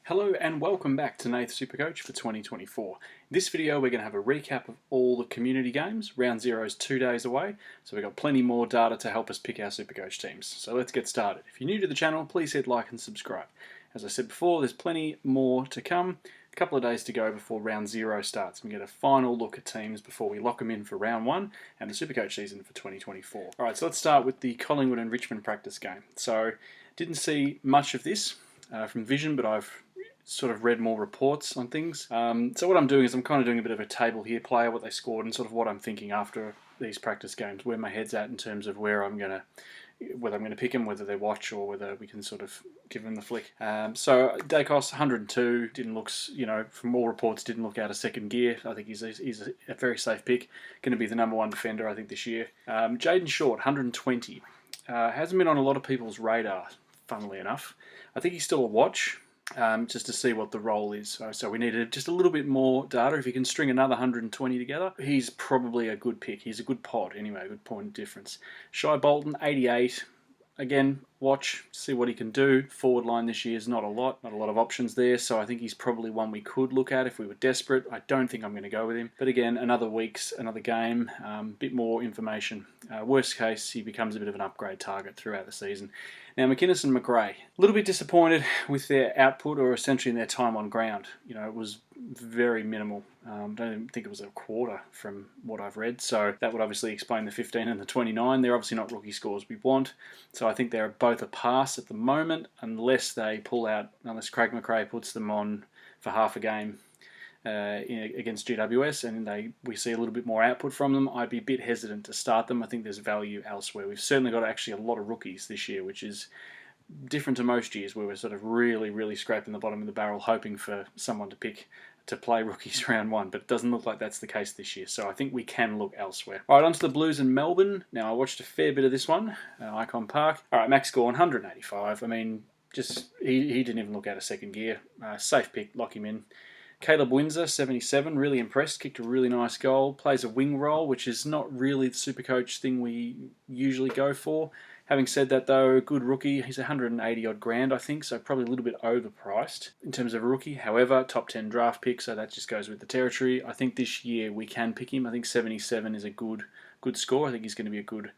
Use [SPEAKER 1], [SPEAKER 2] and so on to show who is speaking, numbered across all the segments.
[SPEAKER 1] Hello and welcome back to Nath SuperCoach for 2024. In this video we're going to have a recap of all the community games. Round 0 is 2 days away, so we've got plenty more data to help us pick our SuperCoach teams. So let's get started. If you're new to the channel, please hit like and subscribe. As I said before, there's plenty more to come. A couple of days to go before round 0 starts. We get a final look at teams before we lock them in for round 1 and the SuperCoach season for 2024. Alright, so let's start with the Collingwood and Richmond practice game. So, didn't see much of this from Vision, but I've sort of read more reports on things. So what I'm doing is I'm kind of doing a bit of a table here, player, what they scored, and sort of what I'm thinking after these practice games, where my head's at in terms of whether I'm going to pick them, whether they watch, or whether we can sort of give them the flick. So Dacos, 102, didn't look, from all reports, didn't look out of second gear. I think he's a very safe pick, going to be the #1 defender, I think, this year. Jaden Short, 120, hasn't been on a lot of people's radar, funnily enough. I think he's still a watch. Just to see what the role is. So we need just a little bit more data. If he can string another 120 together, he's probably a good pick. He's a good pod anyway, a good point of difference. Shy Bolton, 88. Again, watch, see what he can do. Forward line this year is not a lot of options there, so I think he's probably one we could look at if we were desperate. I don't think I'm going to go with him. But again, another game, bit more information. Worst case, he becomes a bit of an upgrade target throughout the season. Now, McInnes and McRae, a little bit disappointed with their output, or essentially in their time on ground. It was very minimal. Don't even think it was a quarter from what I've read. So that would obviously explain the 15 and the 29. They're obviously not rookie scores we want. So I think they're both a pass at the moment, unless Craig McRae puts them on for half a game against GWS, and we see a little bit more output from them. I'd be a bit hesitant to start them. I think there's value elsewhere. We've certainly got actually a lot of rookies this year, which is different to most years where we're sort of really scraping the bottom of the barrel hoping for someone to play rookies round 1, but it doesn't look like that's the case this year, so I think we can look elsewhere. Alright, on to the Blues in Melbourne. Now, I watched a fair bit of this one, Icon Park. Alright, Max Gawn, 185. I mean, he didn't even look out of second gear. Safe pick, lock him in. Caleb Windsor, 77, really impressed, kicked a really nice goal, plays a wing role, which is not really the SuperCoach thing we usually go for. Having said that though, good rookie, he's 180 odd grand I think, so probably a little bit overpriced in terms of a rookie. However, top 10 draft pick, so that just goes with the territory. I think this year we can pick him. I think 77 is a good score. I think he's going to be a good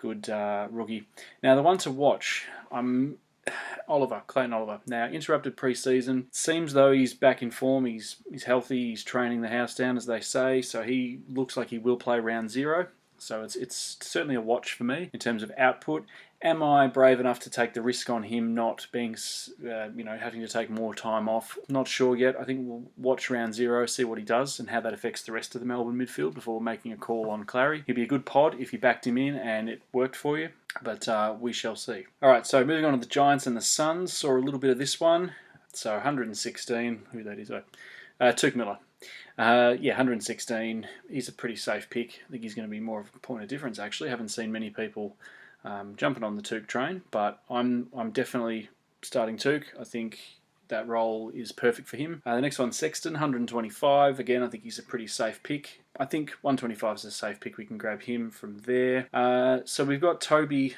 [SPEAKER 1] rookie. Now the one to watch, Clayton Oliver. Now, interrupted pre-season. Seems though he's back in form. He's healthy. He's training the house down, as they say. So he looks like he will play round 0. So it's certainly a watch for me in terms of output. Am I brave enough to take the risk on him not being, having to take more time off? Not sure yet. I think we'll watch round 0, see what he does and how that affects the rest of the Melbourne midfield before making a call on Clary. He'd be a good pod if you backed him in and it worked for you, but we shall see. All right, so moving on to the Giants and the Suns. Saw a little bit of this one. So 116, who that is? Tuke Miller. 116. He's a pretty safe pick. I think he's going to be more of a point of difference, actually. Haven't seen many people jumping on the Tuke train, but I'm definitely starting Tuke. I think that role is perfect for him. The next one, Sexton, 125. Again, I think he's a pretty safe pick. I think 125 is a safe pick. We can grab him from there. So we've got Toby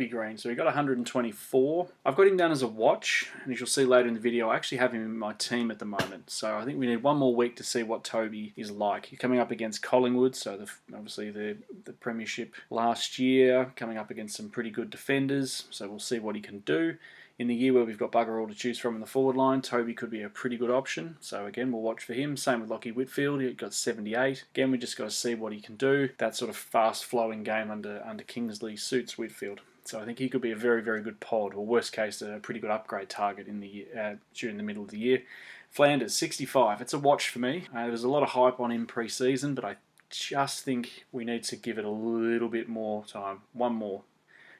[SPEAKER 1] Green. So we got 124. I've got him down as a watch, and as you'll see later in the video, I actually have him in my team at the moment. So I think we need one more week to see what Toby is like. He's coming up against Collingwood, so obviously the premiership last year, coming up against some pretty good defenders. So we'll see what he can do. In the year where we've got bugger all to choose from in the forward line, Toby could be a pretty good option. So again, we'll watch for him. Same with Lockie Whitfield. He got 78. Again, we just got to see what he can do. That sort of fast-flowing game under Kingsley suits Whitfield. So I think he could be a very good pod, or worst case, a pretty good upgrade target in the during the middle of the year. Flanders, 65. It's a watch for me. There was a lot of hype on him pre-season, but I just think we need to give it a little bit more time. One more,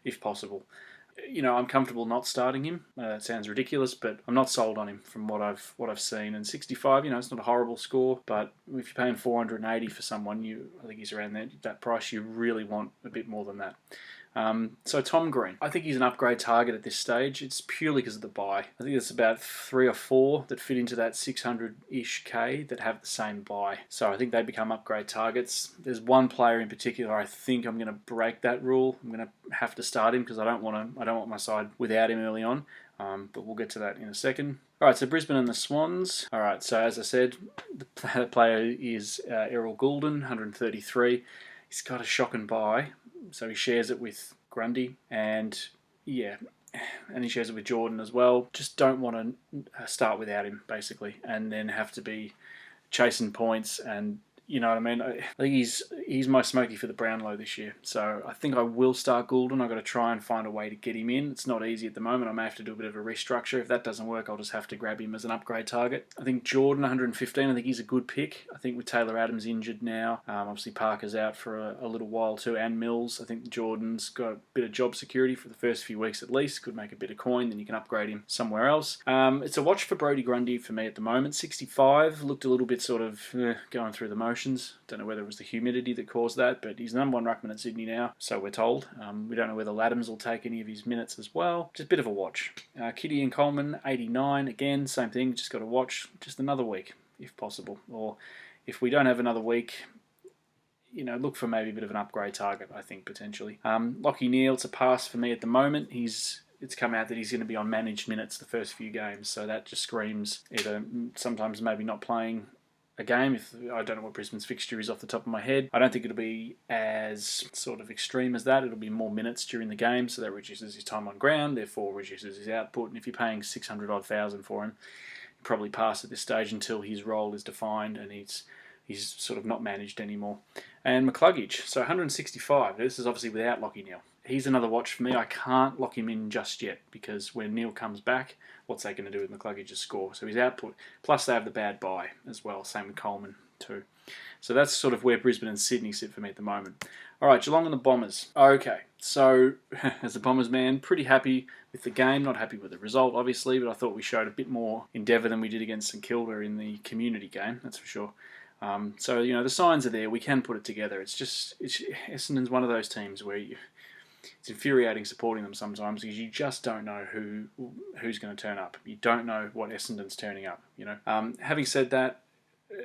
[SPEAKER 1] if possible. I'm comfortable not starting him. It sounds ridiculous, but I'm not sold on him from what I've seen. And 65, it's not a horrible score, but if you're paying 480 for someone, I think he's around that price. You really want a bit more than that. So Tom Green, I think he's an upgrade target at this stage. It's purely because of the buy. I think there's about 3 or 4 that fit into that 600-ish K that have the same buy. So I think they become upgrade targets. There's one player in particular I think I'm going to break that rule. I'm going to have to start him because I don't want my side without him early on. but we'll get to that in a second. All right, so Brisbane and the Swans. All right, so as I said, the player is Errol Goulden, 133. He's got a shock and buy, so he shares it with Grundy, and yeah, and he shares it with Jordan as well. Just don't want to start without him, basically, and then have to be chasing points, and you know what I mean. I think he's my smoky for the Brownlow this year, so I think I will start Goulden. I've got to try and find a way to get him in. It's not easy at the moment. I may have to do a bit of a restructure. If that doesn't work, I'll just have to grab him as an upgrade target. I think Jordan, 115. I think he's a good pick. I think with Taylor Adams injured now, obviously Parker's out for a little while too, and Mills. I think Jordan's got a bit of job security for the first few weeks at least. Could make a bit of coin, then you can upgrade him somewhere else. It's a watch for Brodie Grundy for me at the moment. 65, looked a little bit sort of going through the motions. Don't know whether it was the humidity that caused that, but he's the number one ruckman at Sydney now, so we're told. We don't know whether Laddams will take any of his minutes as well. Just a bit of a watch. Kitty and Coleman, 89. Again, same thing. Just got to watch just another week, if possible. Or if we don't have another week, look for maybe a bit of an upgrade target, I think, potentially. Lachie Neale, it's a pass for me at the moment. It's come out that he's going to be on managed minutes the first few games, so that just screams either sometimes maybe not playing a game. If I don't know what Brisbane's fixture is off the top of my head, I don't think it'll be as sort of extreme as that. It'll be more minutes during the game, so that reduces his time on ground, therefore reduces his output. And if you're paying 600,000 for him, you probably pass at this stage until his role is defined and he's sort of not managed anymore. And McCluggage, so 165. This is obviously without Lachie Neale. He's another watch for me. I can't lock him in just yet because when Neale comes back, what's that going to do with McCluggage's score? So his output, plus they have the bad bye as well. Same with Coleman too. So that's sort of where Brisbane and Sydney sit for me at the moment. All right, Geelong and the Bombers. Okay, so as a Bombers man, pretty happy with the game. Not happy with the result, obviously, but I thought we showed a bit more endeavour than we did against St Kilda in the community game, that's for sure. So, the signs are there. We can put it together. Essendon's one of those teams where it's infuriating supporting them sometimes because you just don't know who's going to turn up. You don't know what Essendon's turning up, Having said that,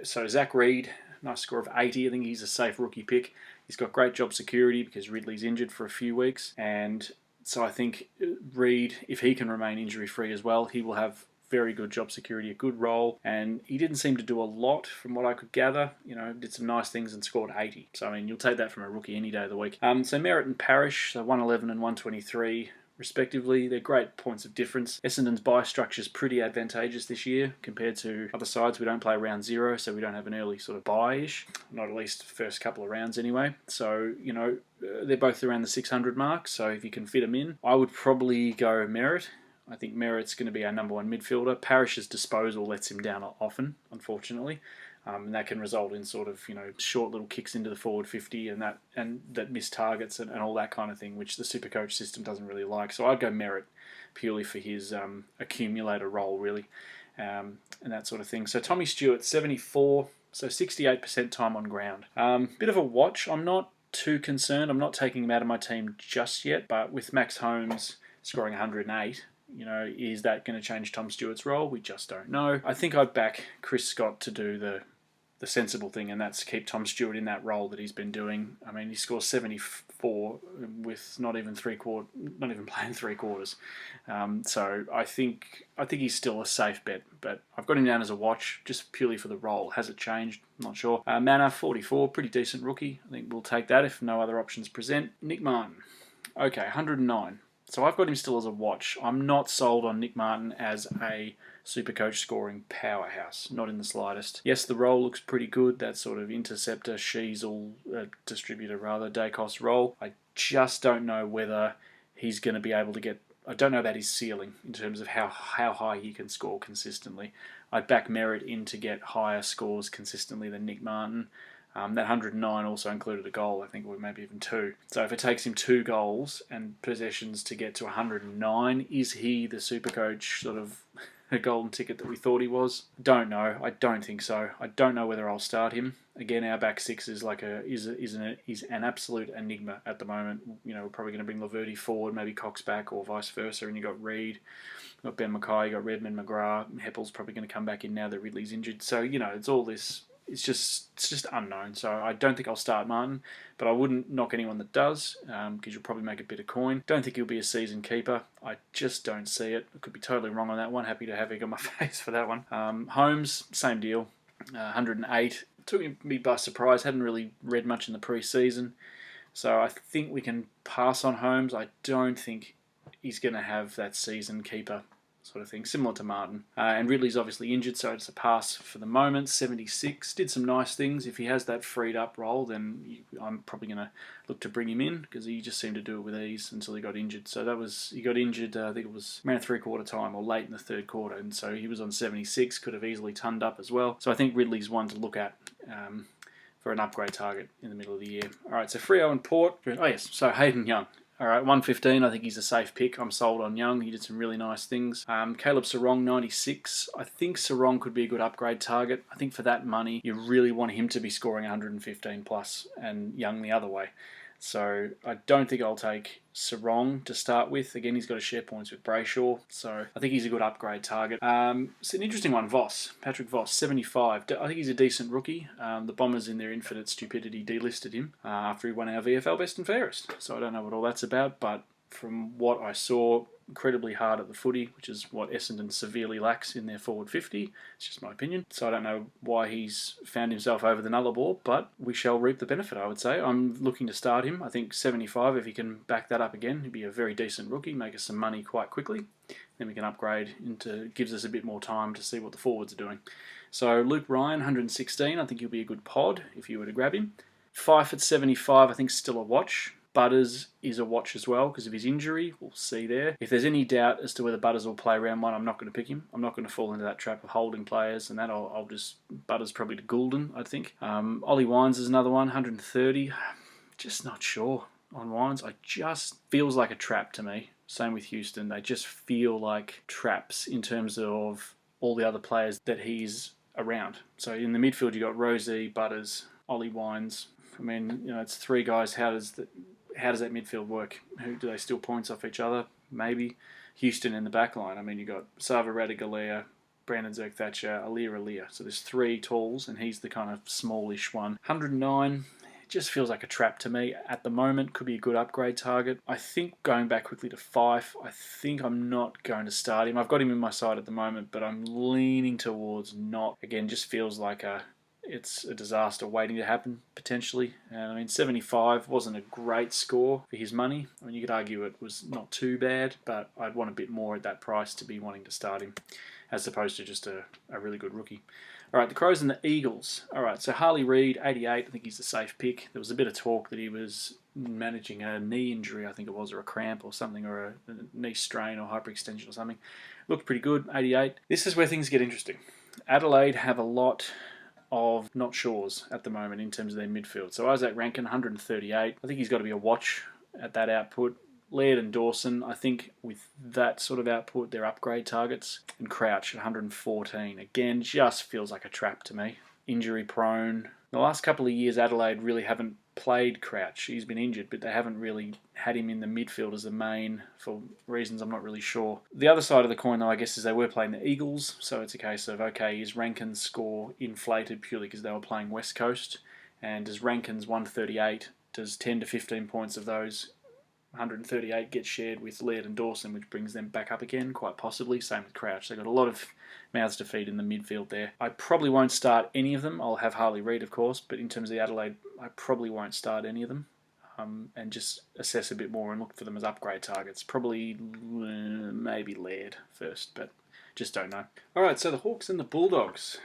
[SPEAKER 1] so Zach Reid, nice score of 80. I think he's a safe rookie pick. He's got great job security because Ridley's injured for a few weeks. And so I think Reid, if he can remain injury-free as well, he will have very good job security, a good role, and he didn't seem to do a lot from what I could gather. Did some nice things and scored 80. So, you'll take that from a rookie any day of the week. So Merritt and Parrish, so 111 and 123 respectively. They're great points of difference. Essendon's bye structure is pretty advantageous this year compared to other sides. We don't play round 0, so we don't have an early sort of bye-ish, not at least the first couple of rounds anyway. So, they're both around the 600 mark, so if you can fit them in, I would probably go Merritt. I think Merritt's going to be our number one midfielder. Parrish's disposal lets him down often, unfortunately. And that can result in sort of, short little kicks into the forward 50 and that miss targets and all that kind of thing, which the SuperCoach system doesn't really like. So I'd go Merritt purely for his accumulator role, really, and that sort of thing. So Tommy Stewart, 74, so 68% time on ground. Bit of a watch. I'm not too concerned. I'm not taking him out of my team just yet, but with Max Holmes scoring 108, is that going to change Tom Stewart's role? We just don't know. I think I'd back Chris Scott to do the sensible thing, and that's keep Tom Stewart in that role that he's been doing. He scores 74 with not even playing three quarters. So I think he's still a safe bet, but I've got him down as a watch just purely for the role. Has it changed? I'm not sure. Manor, 44, pretty decent rookie. I think we'll take that if no other options present. Nick Martin, okay, 109. So I've got him still as a watch. I'm not sold on Nick Martin as a SuperCoach scoring powerhouse, not in the slightest. Yes, the role looks pretty good, that sort of interceptor, distributor rather, Dacos role. I just don't know whether he's going to be able to get... I don't know about his ceiling in terms of how high he can score consistently. I'd back Merritt in to get higher scores consistently than Nick Martin. That 109 also included a goal, I think, or maybe even 2. So if it takes him 2 goals and possessions to get to 109, is he the SuperCoach sort of a golden ticket that we thought he was? Don't know. I don't think so. I don't know whether I'll start him. Again, our back six is an absolute enigma at the moment. We're probably going to bring Laverty forward, maybe Cox back, or vice versa. And you got Reid, you got Ben Mackay, you got Redmond, McGrath. Heppel's probably going to come back in now that Ridley's injured. So it's all this it's just unknown. So I don't think I'll start Martin, but I wouldn't knock anyone that does, because you'll probably make a bit of coin. Don't think he'll be a season keeper. I just don't see it. I could be totally wrong on that one. Happy to have egg on my face for that one. Holmes, same deal. 108. Took me by surprise. Hadn't really read much in the pre-season. So I think we can pass on Holmes. I don't think he's going to have that season keeper sort of thing, similar to Martin. And Ridley's obviously injured, so it's a pass for the moment. 76, did some nice things. If he has that freed up role, then I'm probably going to look to bring him in, because he just seemed to do it with ease until he got injured. So he got injured, I think it was around 3/4 time or late in the third quarter, and so he was on 76, could have easily tonned up as well. So I think Ridley's one to look at for an upgrade target in the middle of the year. All right, so Freo and Port. Oh yes, so Hayden Young. All right, 115, I think he's a safe pick. I'm sold on Young. He did some really nice things. Caleb Sarong, 96. I think Sarong could be a good upgrade target. I think for that money, you really want him to be scoring 115 plus, and Young the other way. So I don't think I'll take Sarong to start with. Again, he's got to share points with Brayshaw, so I think he's a good upgrade target. It's an interesting one, Voss. Patrick Voss, 75. I think he's a decent rookie. The Bombers, in their infinite stupidity, delisted him after he won our VFL Best and Fairest. So I don't know what all that's about, but from what I saw, incredibly hard at the footy, which is what Essendon severely lacks in their forward 50. It's just my opinion. So I don't know why he's found himself over the Nullarbor, but we shall reap the benefit, I would say. I'm looking to start him. I think 75, if he can back that up again, he'd be a very decent rookie, make us some money quite quickly. Then we can upgrade gives us a bit more time to see what the forwards are doing. So Luke Ryan, 116, I think he'll be a good pod if you were to grab him. Fife at 75, I think still a watch. Butters is a watch as well because of his injury. We'll see there. If there's any doubt as to whether Butters will play round one, I'm not going to pick him. I'm not going to fall into that trap of holding players, and that I'll just Butters probably to Goulden, I think. Ollie Wines is another one, 130. Just not sure on Wines. It just feels like a trap to me. Same with Houston. They just feel like traps in terms of all the other players that he's around. So in the midfield, you got Rosie, Butters, Ollie Wines. I mean, it's three guys. How does that midfield work? Do they steal points off each other? Maybe. Houston in the back line. I mean, you got Sava Radigalea, Brandon Zerk-Thatcher, Alia. So there's three talls, and he's the kind of smallish one. 109, it just feels like a trap to me at the moment. Could be a good upgrade target. I think going back quickly to Fife, I think I'm not going to start him. I've got him in my side at the moment, but I'm leaning towards not. Again, just feels like it's a disaster waiting to happen, potentially. And I mean, 75 wasn't a great score for his money. I mean, you could argue it was not too bad, but I'd want a bit more at that price to be wanting to start him, as opposed to just a really good rookie. All right, the Crows and the Eagles. All right, so Harley Reid, 88. I think he's a safe pick. There was a bit of talk that he was managing a knee injury, I think it was, or a cramp or something, or a knee strain or hyperextension or something. Looked pretty good, 88. This is where things get interesting. Adelaide have a lot of not sures at the moment in terms of their midfield. So Isaac Rankin, 138. I think he's got to be a watch at that output. Laird and Dawson, I think with that sort of output, they're upgrade targets. And Crouch at 114. Again, just feels like a trap to me. Injury prone. The last couple of years, Adelaide really haven't played Crouch. He's been injured, but they haven't really had him in the midfield as a main for reasons I'm not really sure. The other side of the coin, though, I guess, is they were playing the Eagles, so it's a case of, okay, is Rankin's score inflated purely because they were playing West Coast? And does Rankin's 138, does 10 to 15 points of those 138 get shared with Laird and Dawson, which brings them back up again, quite possibly. Same with Crouch. They've got a lot of mouths to feed in the midfield there. I probably won't start any of them. I'll have Harley Reid, of course, but in terms of the Adelaide, I probably won't start any of them. And just assess a bit more and look for them as upgrade targets. Probably maybe Laird first, but just don't know. All right, so the Hawks and the Bulldogs.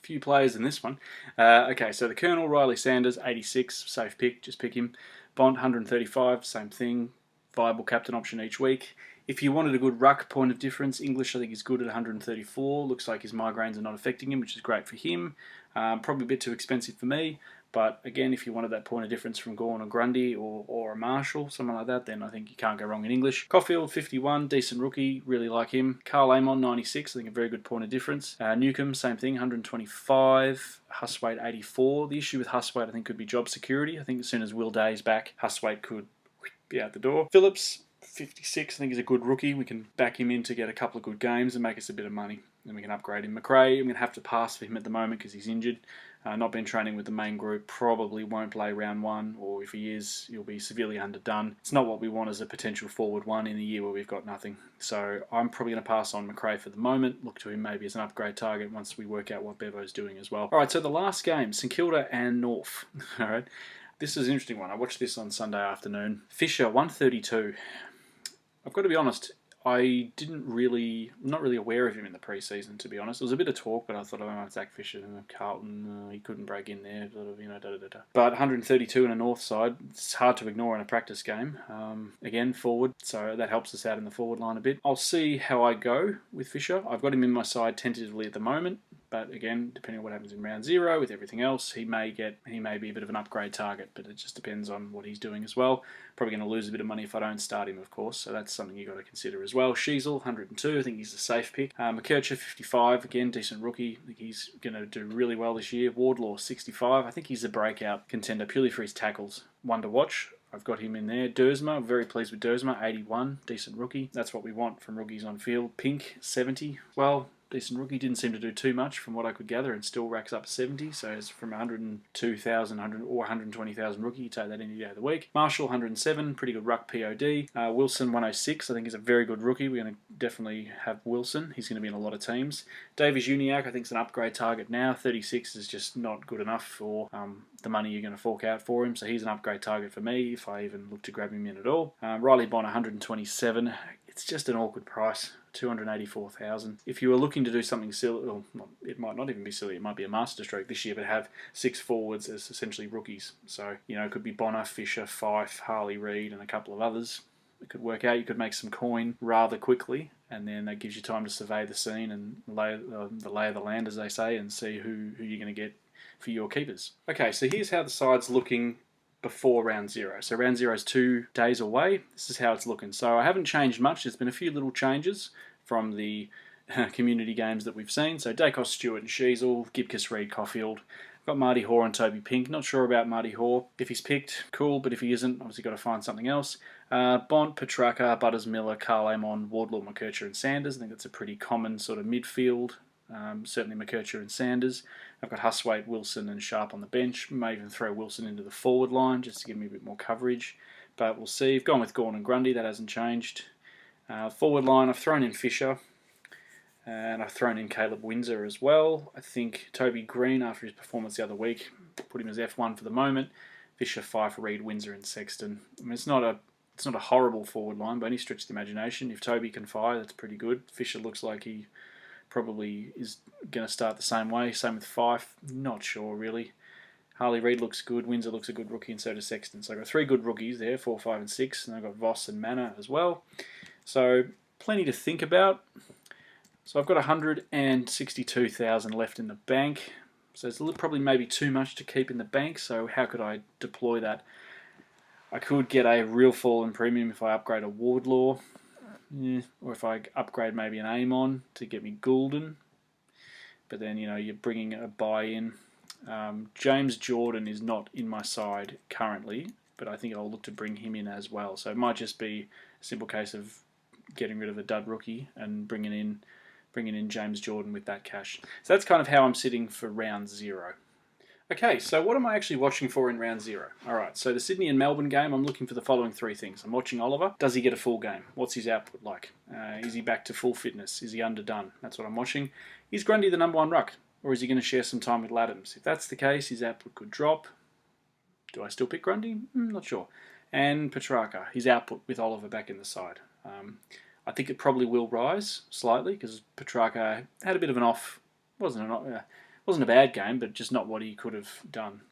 [SPEAKER 1] Few players in this one. Okay, so the Colonel, Riley Sanders, 86, safe pick, just pick him. Bont, 135, same thing, viable captain option each week. If you wanted a good ruck point of difference, English I think is good at 134. Looks like his migraines are not affecting him, which is great for him. Probably a bit too expensive for me. But again, if you wanted that point of difference from Gawn or Grundy or a Marshall, someone like that, then I think you can't go wrong in English. Caulfield, 51, decent rookie, really like him. Carl Amon, 96, I think a very good point of difference. Newcomb, same thing, 125. Hustwaite, 84. The issue with Hustwaite, I think, could be job security. I think as soon as Will Day's back, Hustwaite could be out the door. Phillips, 56, I think he's a good rookie. We can back him in to get a couple of good games and make us a bit of money. then we can upgrade him. McRae, I'm going to have to pass for him at the moment because he's injured. Not been training with the main group, probably won't play round 1, or if he is, he'll be severely underdone. It's not what we want as a potential forward 1 in a year where we've got nothing. So I'm probably going to pass on McRae for the moment, look to him maybe as an upgrade target once we work out what Bevo's doing as well. All right, so the last game, St Kilda and North. All right, this is an interesting one. I watched this on Sunday afternoon. Fisher, 132. I've got to be honest, I'm not really aware of him in the pre-season, to be honest. There was a bit of talk, but I thought, oh, Zach Fisher, Carlton, he couldn't break in there, sort of, But 132 in a North side, it's hard to ignore in a practice game. Again, forward, so that helps us out in the forward line a bit. I'll see how I go with Fisher. I've got him in my side tentatively at the moment, but again, depending on what happens in round 0 with everything else, he may be a bit of an upgrade target, but it just depends on what he's doing as well. Probably going to lose a bit of money if I don't start him, of course, so that's something you've got to consider as well. Sheasel, 102, I think he's a safe pick. McKercher, 55, again, decent rookie. I think he's going to do really well this year. Wardlaw, 65, I think he's a breakout contender purely for his tackles. One to watch. I've got him in there. Dersma, very pleased with Dersma, 81, decent rookie. That's what we want from rookies on field. Pink, 70, well, decent rookie. Didn't seem to do too much from what I could gather and still racks up 70. So it's from 102,000 or 120,000 rookie. You take that any day of the week. Marshall, 107. Pretty good ruck POD. Wilson, 106. I think he's a very good rookie. We're going to definitely have Wilson. He's going to be in a lot of teams. Davies Uniacke, I think, is an upgrade target now. 36 is just not good enough for the money you're going to fork out for him. So he's an upgrade target for me if I even look to grab him in at all. Riley Bond, 127. It's just an awkward price. 284,000. If you were looking to do something silly, well, it might not even be silly, it might be a masterstroke this year, but have 6 forwards as essentially rookies. So, it could be Bonner, Fisher, Fife, Harley Reid, and a couple of others. It could work out. You could make some coin rather quickly, and then that gives you time to survey the scene and the lay of the land, as they say, and see who you're going to get for your keepers. Okay, so here's how the side's looking before round 0. So round 0 is 2 days away. This is how it's looking. So I haven't changed much. There's been a few little changes from the community games that we've seen. So Dacos, Stewart and Sheasel, Gibcus, Reid, Caulfield. I've got Marty Hoare and Toby Pink. Not sure about Marty Hoare. If he's picked, cool, but if he isn't, obviously got to find something else. Bont, Petrarca, Butters, Miller, Carl Amon, Wardlaw, McKercher and Sanders. I think that's a pretty common sort of midfield. Certainly McKercher and Sanders. I've got Huswaite, Wilson and Sharp on the bench. May even throw Wilson into the forward line just to give me a bit more coverage. But we'll see. I've gone with Gawn and Grundy. That hasn't changed. Forward line, I've thrown in Fisher. And I've thrown in Caleb Windsor as well. I think Toby Green, after his performance the other week, put him as F1 for the moment. Fisher, Fife, Reid, Windsor and Sexton. I mean, it's not a horrible forward line by any stretch of the imagination. If Toby can fire, that's pretty good. Fisher looks like he probably is going to start the same way. Same with Fife. Not sure, really. Harley Reid looks good. Windsor looks a good rookie, and so does Sexton. So I've got 3 good rookies there, 4, 5 and 6. And I've got Voss and Manor as well. So plenty to think about. So I've got 162,000 left in the bank. So it's probably maybe too much to keep in the bank. So how could I deploy that? I could get a real fall in premium if I upgrade a Wardlaw. Yeah, or if I upgrade maybe an Amon to get me Goulden. But then, you're bringing a buy-in. James Jordan is not in my side currently, but I think I'll look to bring him in as well. So it might just be a simple case of getting rid of a dud rookie and bringing in James Jordan with that cash. So that's kind of how I'm sitting for round 0. Okay, so what am I actually watching for in round 0? Alright, so the Sydney and Melbourne game, I'm looking for the following 3 things. I'm watching Oliver. Does he get a full game? What's his output like? Is he back to full fitness? Is he underdone? That's what I'm watching. Is Grundy the number 1 ruck? Or is he going to share some time with Laddams? If that's the case, his output could drop. Do I still pick Grundy? Not sure. And Petrarca, his output with Oliver back in the side. I think it probably will rise slightly because Petrarca had a bit of an off. Wasn't a bad game, but just not what he could have done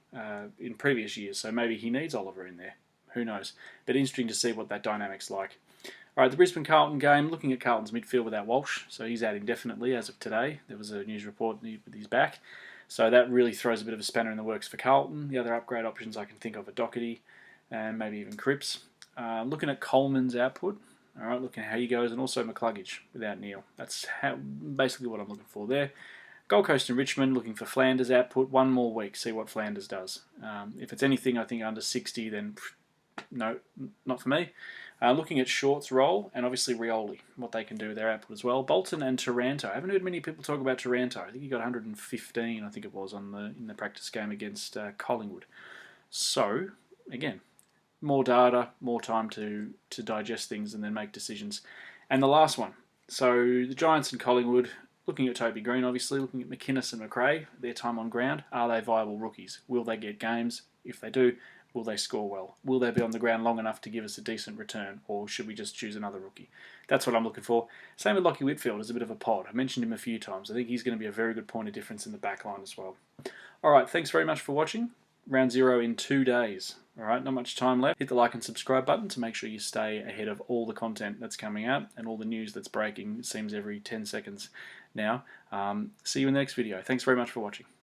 [SPEAKER 1] in previous years. So maybe he needs Oliver in there. Who knows? But interesting to see what that dynamic's like. All right, the Brisbane-Carlton game, looking at Carlton's midfield without Walsh. So he's out indefinitely as of today. There was a news report that he's back. So that really throws a bit of a spanner in the works for Carlton. The other upgrade options I can think of are Doherty and maybe even Cripps. Looking at Coleman's output. All right, looking at how he goes, and also McCluggage without Neil. That's basically what I'm looking for there. Gold Coast and Richmond, looking for Flanders output. 1 more week, see what Flanders does. If it's anything, I think, under 60, then no, not for me. Looking at Short's role, and obviously Rioli, what they can do with their output as well. Bolton and Taranto. I haven't heard many people talk about Taranto. I think he got 115, I think it was, in the practice game against Collingwood. So, again, more data, more time to digest things and then make decisions. And the last one. So the Giants and Collingwood, looking at Toby Green, obviously, looking at McInnes and McRae, their time on ground. Are they viable rookies? Will they get games? If they do, will they score well? Will they be on the ground long enough to give us a decent return? Or should we just choose another rookie? That's what I'm looking for. Same with Lockie Whitfield as a bit of a pod. I mentioned him a few times. I think he's going to be a very good point of difference in the back line as well. All right, thanks very much for watching. Round 0 in 2 days. All right, not much time left. Hit the like and subscribe button to make sure you stay ahead of all the content that's coming out and all the news that's breaking. It seems every 10 seconds now. See you in the next video. Thanks very much for watching.